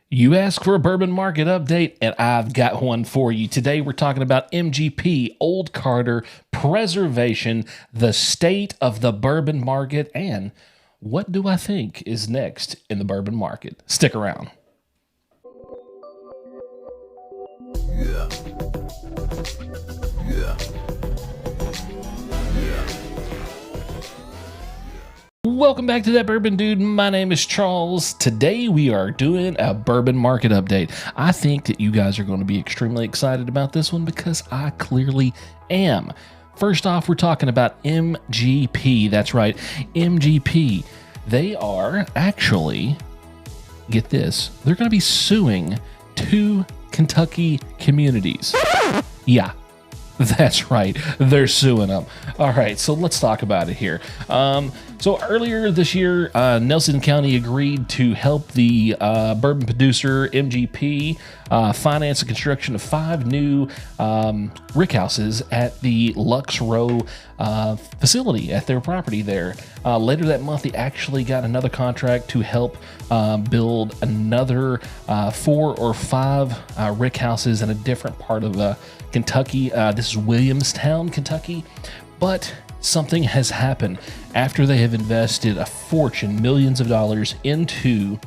You asked for a bourbon market update, and I've got one for you. Today, we're talking about MGP, Old Carter, preservation, the state of the bourbon market, and what do I think is next in the bourbon market. Stick around. Welcome back to That Bourbon Dude. My name is Charles. Today we are doing a bourbon market update. I think that you guys are going to be extremely excited about this one because I clearly am. First off, we're talking about MGP. That's right, MGP. They are actually, get this, they're going to be suing 2 Kentucky communities. Yeah. That's right. They're suing them. All right, so let's talk about it here. So earlier this year, Nelson County agreed to help the bourbon producer MGP finance the construction of 5 new rickhouses at the Lux Row facility at their property there. Later that month, they actually got another contract to help build another 4 or 5 rickhouses in a different part of Kentucky. This is Williamstown, Kentucky. But something has happened after they have invested a fortune, millions of dollars into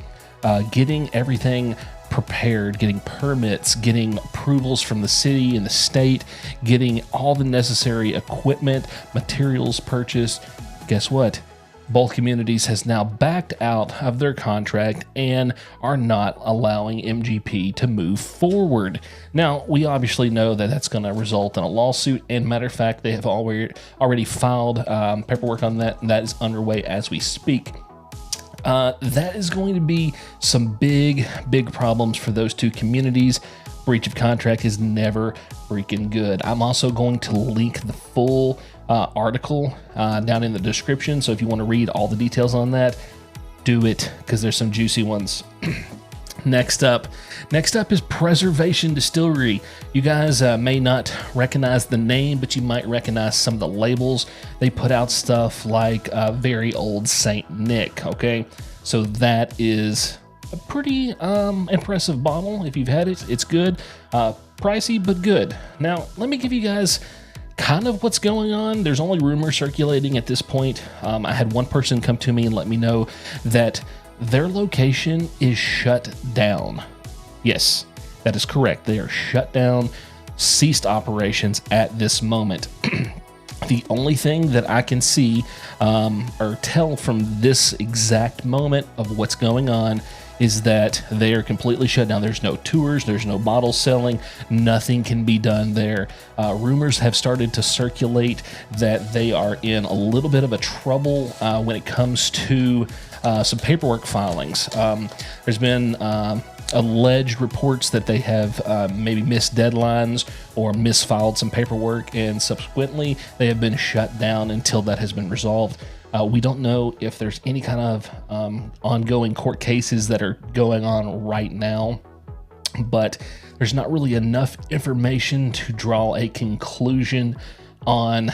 getting everything prepared, getting permits, getting approvals from the city and the state, getting all the necessary equipment, materials purchased. Guess what? Both communities has now backed out of their contract and are not allowing MGP to move forward. Now, we obviously know that that's going to result in a lawsuit, and matter of fact, they have already filed paperwork on that, and that is underway as we speak. That is going to be some big problems for those 2 communities. Breach of contract is never freaking good. I'm also going to link the full article down in the description, so if you want to read all the details on that, do it, because there's some juicy ones. Next up is Preservation Distillery. You guys may not recognize the name, but you might recognize some of the labels. They put out stuff like Very Old Saint Nick. Okay, so that is a pretty impressive bottle. If you've had it, it's good. Pricey, but good. Now, let me give you guys kind of what's going on. There's only rumors circulating at this point. I had one person come to me and let me know that their location is shut down. Yes, that is correct. They are shut down, ceased operations at this moment. The only thing that I can see or tell from this exact moment of what's going on is that they are completely shut down. There's no tours, there's no bottle selling, nothing can be done there. Rumors have started to circulate that they are in a little bit of a trouble when it comes to some paperwork filings. There's been alleged reports that they have maybe missed deadlines or misfiled some paperwork, and subsequently they have been shut down until that has been resolved. We don't know if there's any kind of ongoing court cases that are going on right now, but there's not really enough information to draw a conclusion on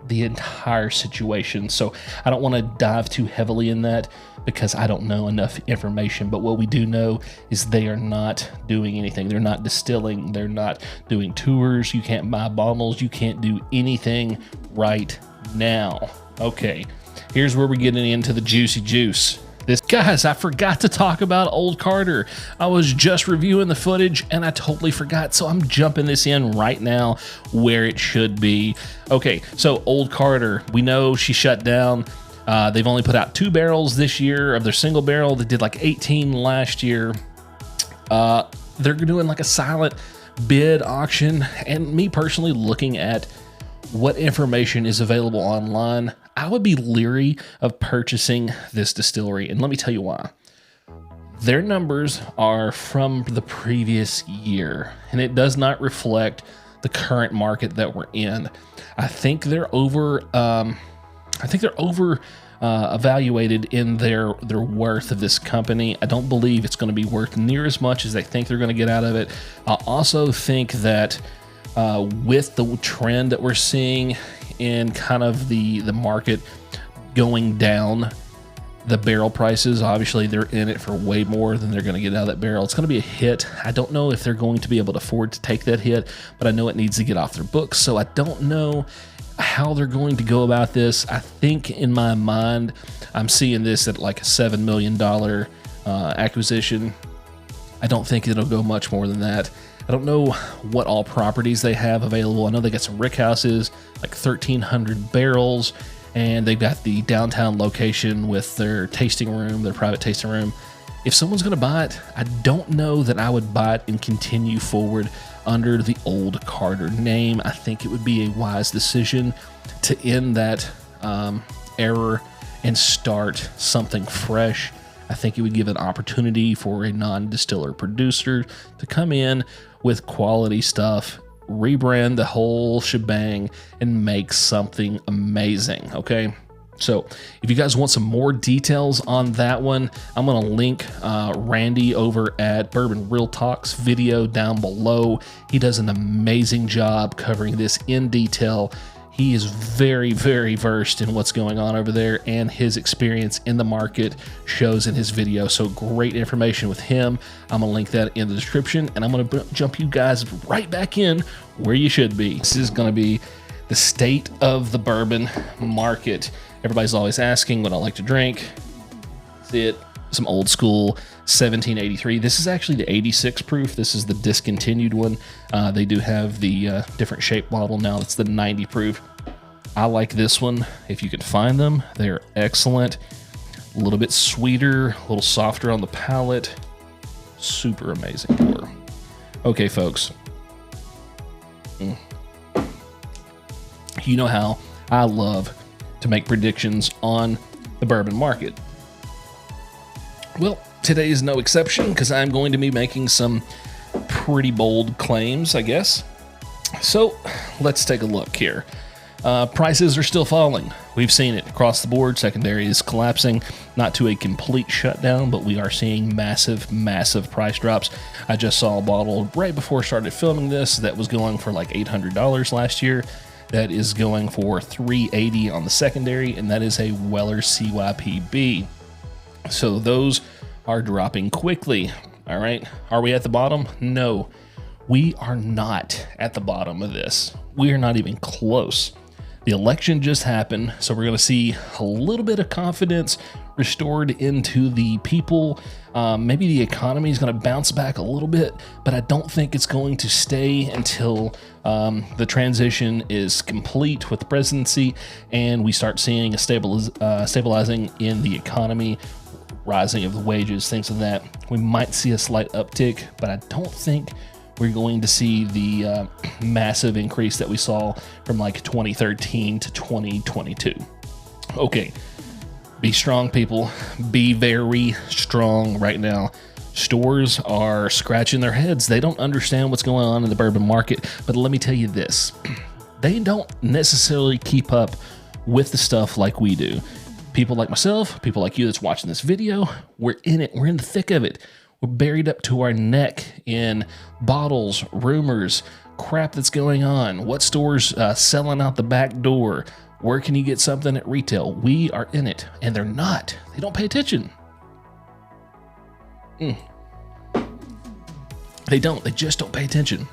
the entire situation. So I don't want to dive too heavily in that because I don't know enough information. But what we do know is they are not doing anything. They're not distilling. They're not doing tours. You can't buy bottles. You can't do anything right now. Okay. Here's where we're getting into the juicy juice. Guys, I forgot to talk about Old Carter. I was just reviewing the footage and I totally forgot, so I'm jumping this in right now where it should be. Okay, so Old Carter, we know she shut down. They've only put out 2 barrels this year of their single barrel. They did like 18 last year. They're doing like a silent bid auction, and me personally looking at what information is available online, I would be leery of purchasing this distillery, and let me tell you why. Their numbers are from the previous year, and it does not reflect the current market that we're in. I think they're evaluated in their worth of this company. I don't believe it's going to be worth near as much as they think they're going to get out of it. I also think that with the trend that we're seeing in kind of the market going down, The barrel prices, obviously, they're in it for way more than they're going to get out of that barrel. It's going to be a hit. I don't know if they're going to be able to afford to take that hit, but I know it needs to get off their books. So I don't know how they're going to go about this. I think in my mind, I'm seeing this at like a $7 million acquisition. I don't think it'll go much more than that. I don't know what all properties they have available. I know they got some rick houses, like 1,300 barrels, and they've got the downtown location with their tasting room, their private tasting room. If someone's going to buy it, I don't know that I would buy it and continue forward under the old Carter name. I think it would be a wise decision to end that error and start something fresh. I think it would give an opportunity for a non-distiller producer to come in with quality stuff, rebrand the whole shebang, and make something amazing, okay? So if you guys want some more details on that one, I'm going to link Randy over at Bourbon Real Talks video down below. He does an amazing job covering this in detail. He is very, very versed in what's going on over there, and his experience in the market shows in his video. So great information with him. I'm going to link that in the description, and I'm going to jump you guys right back in where you should be. This is going to be the state of the bourbon market. Everybody's always asking what I like to drink. That's it. Some old school 1783. This is actually the 86 proof. This is the discontinued one. They do have the different shape bottle now. It's the 90 proof. I like this one. If you can find them, they're excellent. A little bit sweeter, a little softer on the palate. Super amazing pour. Okay, folks. You know how I love to make predictions on the bourbon market. Well, today is no exception because I'm going to be making some pretty bold claims, I guess. So let's take a look here. Prices are still falling. We've seen it across the board. Secondary is collapsing, not to a complete shutdown, but we are seeing massive, massive price drops. I just saw a bottle right before I started filming this that was going for like $800 last year. That is going for $380 on the secondary, and that is a Weller CYPB. So those are dropping quickly. All right. Are we at the bottom? No, we are not at the bottom of this. We are not even close. The election just happened, so we're going to see a little bit of confidence restored into the people. Maybe the economy is going to bounce back a little bit, but I don't think it's going to stay until the transition is complete with the presidency and we start seeing a stabilizing in the economy, rising of the wages, things like that. We might see a slight uptick, but I don't think we're going to see the massive increase that we saw from like 2013 to 2022. Okay, be strong, people. Be very strong right now. Stores are scratching their heads. They don't understand what's going on in the bourbon market, but let me tell you this. They don't necessarily keep up with the stuff like we do. People like myself, people like you that's watching this video, we're in it. We're in the thick of it. We're buried up to our neck in bottles, rumors, crap that's going on. What stores selling out the back door? Where can you get something at retail? We are in it, and they're not. They don't pay attention. They don't. They just don't pay attention.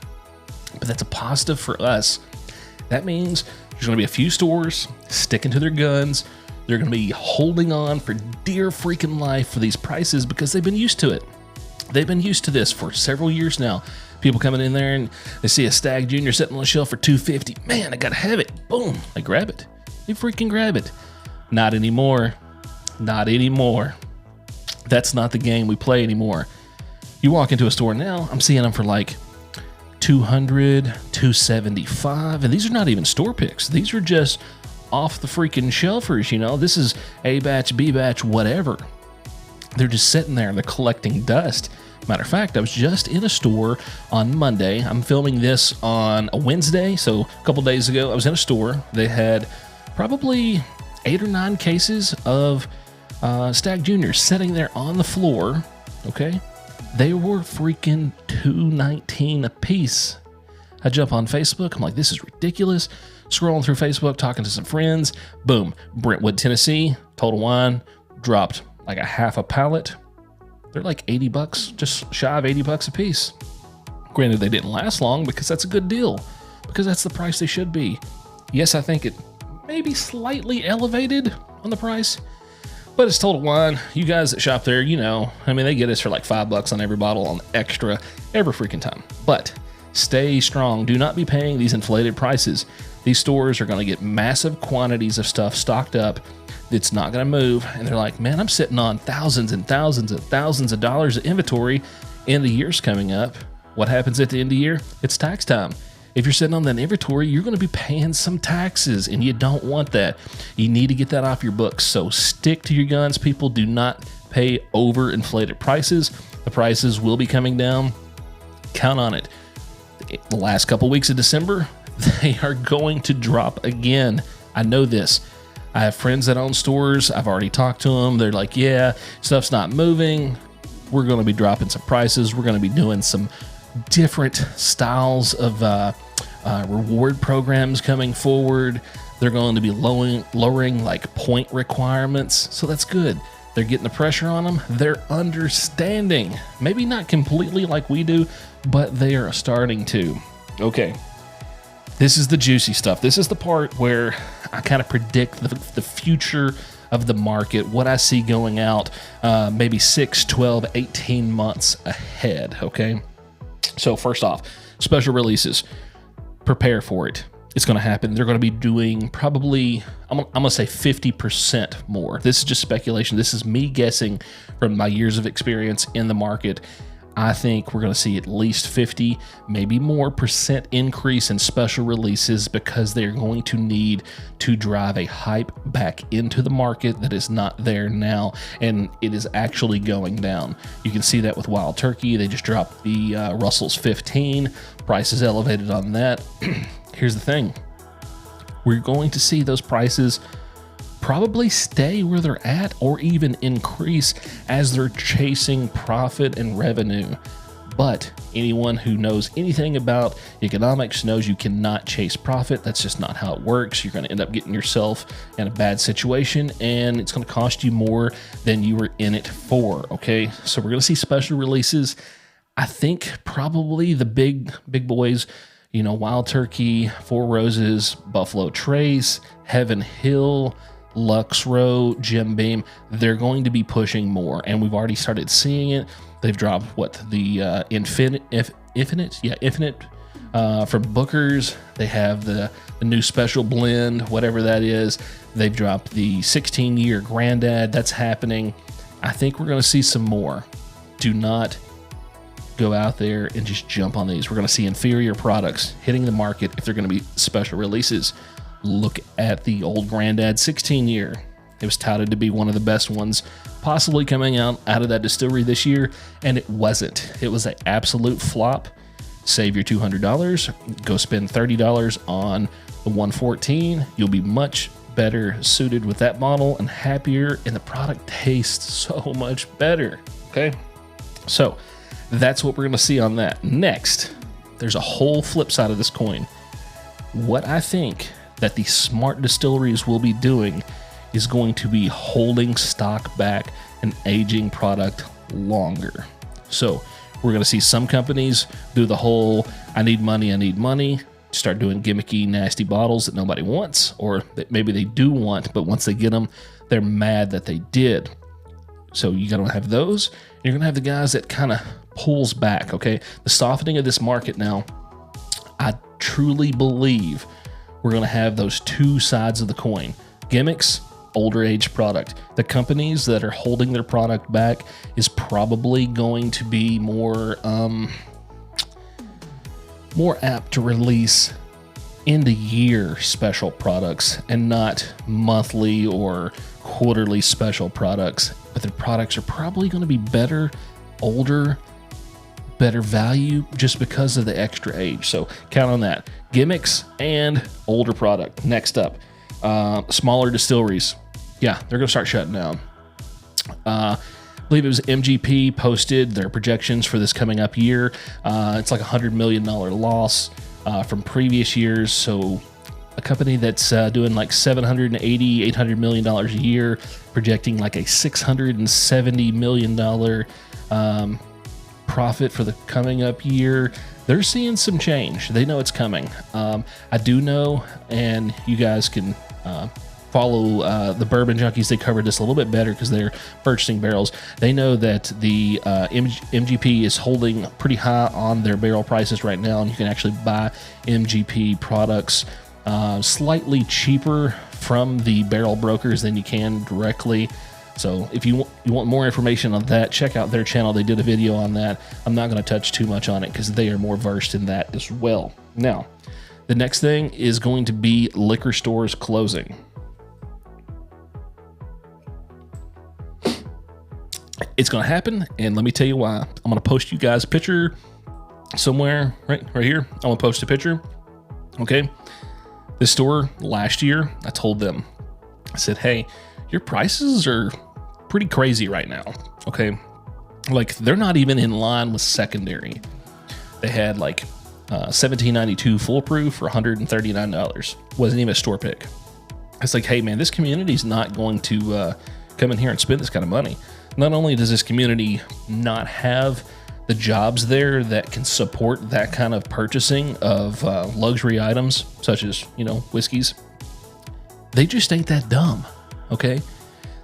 But that's a positive for us. That means there's going to be a few stores sticking to their guns. They're going to be holding on for dear freaking life for these prices because they've been used to it. They've been used to this for several years now. People coming in there and they see a Stag Junior sitting on the shelf for $250. Man, I gotta have it. Boom, they grab it. They freaking grab it. Not anymore. Not anymore. That's not the game we play anymore. You walk into a store now, I'm seeing them for like $200, $275, and these are not even store picks. These are just off the freaking shelfers, you know. This is A batch, B batch, whatever. They're just sitting there and they're collecting dust. Matter of fact, I was just in a store on Monday. I'm filming this on a Wednesday, so a couple days ago, I was in a store. They had probably 8 or 9 cases of Stag Juniors sitting there on the floor, okay? They were freaking $2.19 a piece. I jump on Facebook. I'm like, this is ridiculous. Scrolling through Facebook, talking to some friends. Boom, Brentwood, Tennessee, Total Wine, dropped like a half a pallet. They're like 80 bucks, just shy of 80 bucks a piece. Granted, they didn't last long because that's a good deal, because that's the price they should be. Yes, I think it may be slightly elevated on the price, but it's Total Wine. You guys that shop there, you know, I mean, they get us for like $5 on every bottle on extra every freaking time. But stay strong. Do not be paying these inflated prices. These stores are going to get massive quantities of stuff stocked up. It's not going to move. And they're like, man, I'm sitting on thousands and thousands and thousands of dollars of inventory, and the year's coming up. What happens at the end of the year? It's tax time. If you're sitting on that inventory, you're going to be paying some taxes, and you don't want that. You need to get that off your books. So stick to your guns, people. Do not pay over inflated prices. The prices will be coming down. Count on it. The last couple weeks of December, they are going to drop again. I know this. I have friends that own stores. I've already talked to them. They're like, yeah, stuff's not moving. We're going to be dropping some prices. We're going to be doing some different styles of reward programs coming forward. They're going to be lowering like point requirements. So that's good. They're getting the pressure on them. They're understanding. Maybe not completely like we do, but they are starting to. Okay. This is the juicy stuff. This is the part where I kind of predict the future of the market, what I see going out maybe 6, 12, 18 months ahead, okay? So first off, special releases. Prepare for it. It's going to happen. They're going to be doing probably, I'm going to say 50% more. This is just speculation. This is me guessing from my years of experience in the market. I think we're going to see at least 50, maybe more % increase in special releases, because they're going to need to drive a hype back into the market that is not there now, and it is actually going down. You can see that with Wild Turkey. They just dropped the Russell's 15. Price is elevated on that. Here's the thing. We're going to see those prices probably stay where they're at or even increase as they're chasing profit and revenue. But anyone who knows anything about economics knows you cannot chase profit. That's just not how it works. You're going to end up getting yourself in a bad situation, and it's going to cost you more than you were in it for. Okay, so we're going to see special releases. I think probably the big boys, you know, Wild Turkey, Four Roses, Buffalo Trace, Heaven Hill, Lux Row, Jim Beam, they're going to be pushing more, and we've already started seeing it. They've dropped the Infinite from Booker's. They have the new special blend, whatever that is. They've dropped the 16-year Granddad. That's happening. I think we're going to see some more. Do not go out there and just jump on these. We're going to see inferior products hitting the market if they're going to be special releases. Look at the old Granddad 16-year. It was touted to be one of the best ones possibly coming out of that distillery this year, and it wasn't. It was an absolute flop. Save your $200. Go spend $30 on the 114. You'll be much better suited with that model and happier, and the product tastes so much better. Okay? So that's what we're going to see on that. Next, there's a whole flip side of this coin. What I think that the smart distilleries will be doing is going to be holding stock back and aging product longer. So we're going to see some companies do the whole I need money, start doing gimmicky, nasty bottles that nobody wants, or that maybe they do want, but once they get them, they're mad that they did. So you're going to have those. You're going to have the guys that kind of pulls back, okay? The softening of this market now, I truly believe we're going to have those two sides of the coin. Gimmicks, older age product. The companies that are holding their product back is probably going to be more apt to release end of year special products and not monthly or quarterly special products. But their products are probably going to be better, older, better value just because of the extra age. So count on that. Gimmicks and older product. Next up, smaller distilleries. Yeah, they're going to start shutting down. I believe it was MGP posted their projections for this coming up year. It's like $100 million loss from previous years. So a company that's doing like $780-800 million a year, projecting like a $670 million profit for the coming up year. They're seeing some change. They know it's coming. I do know, and you guys can follow the Bourbon Junkies. They covered this a little bit better because they're purchasing barrels. They know that the MGP is holding pretty high on their barrel prices right now, and you can actually buy MGP products slightly cheaper from the barrel brokers than you can directly. So if you want more information on that, check out their channel. They did a video on that. I'm not going to touch too much on it because they are more versed in that as well. Now, the next thing is going to be liquor stores closing. It's going to happen, and let me tell you why. I'm going to post you guys a picture somewhere right here. I'm going to post a picture. Okay. This store last year, I told them, I said, hey, your prices are pretty crazy right now. Okay. Like they're not even in line with secondary. They had like $17.92 full proof for $139. Wasn't even a store pick. It's like, hey man, this community's not going to come in here and spend this kind of money. Not only does this community not have the jobs there that can support that kind of purchasing of luxury items, such as, you know, whiskeys, they just ain't that dumb, okay?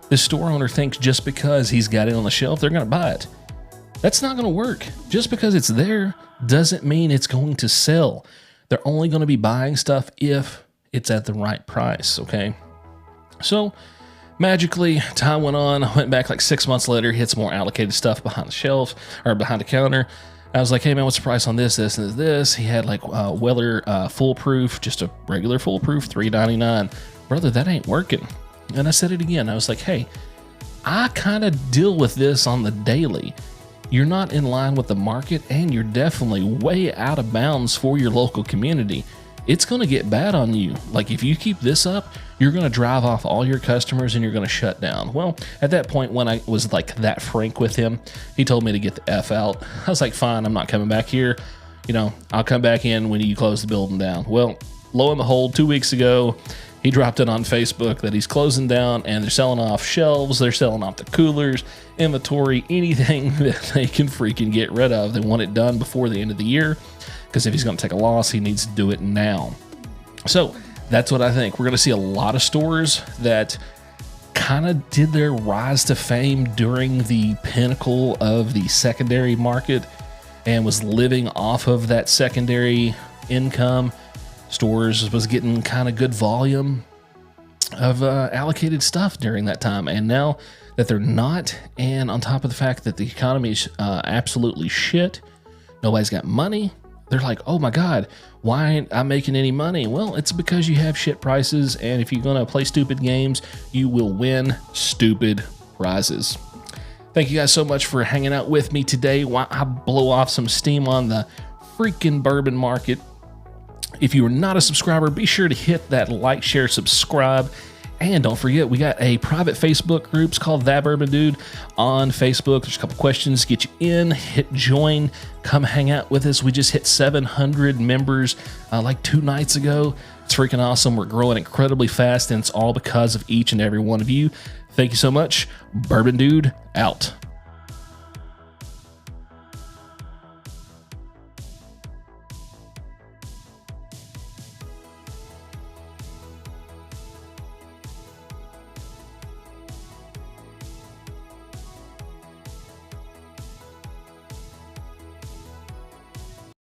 This store owner thinks just because he's got it on the shelf, they're going to buy it. That's not going to work. Just because it's there doesn't mean it's going to sell. They're only going to be buying stuff if it's at the right price, okay? So magically, time went on. I went back like 6 months later, hit some more allocated stuff behind the shelf or behind the counter. I was like, hey man, what's the price on this, this, and this? He had like Weller foolproof, just a regular foolproof, $3.99. Brother, that ain't working. And I said it again. I was like, hey, I kind of deal with this on the daily. You're not in line with the market, and you're definitely way out of bounds for your local community. It's going to get bad on you. Like if you keep this up, you're going to drive off all your customers and you're going to shut down. Well, at that point, when I was like that frank with him, he told me to get the F out. I was like, fine, I'm not coming back here. You know, I'll come back in when you close the building down. Well, lo and behold, 2 weeks ago, he dropped it on Facebook that he's closing down and they're selling off shelves. They're selling off the coolers, inventory, anything that they can freaking get rid of. They want it done before the end of the year, because if he's going to take a loss, he needs to do it now. So that's what I think. We're going to see a lot of stores that kind of did their rise to fame during the pinnacle of the secondary market and was living off of that secondary income. Stores was getting kind of good volume of allocated stuff during that time. And now that they're not, and on top of the fact that the economy is absolutely shit, nobody's got money, they're like, oh my God, why ain't I making any money? Well, it's because you have shit prices, and if you're going to play stupid games, you will win stupid prizes. Thank you guys so much for hanging out with me today while I blow off some steam on the freaking bourbon market. If you are not a subscriber, be sure to hit that like, share, subscribe. And don't forget, we got a private Facebook group. It's called That Bourbon Dude on Facebook. There's a couple questions. Get you in, hit join, come hang out with us. We just hit 700 members like 2 nights ago. It's freaking awesome. We're growing incredibly fast, and it's all because of each and every one of you. Thank you so much. Bourbon Dude out.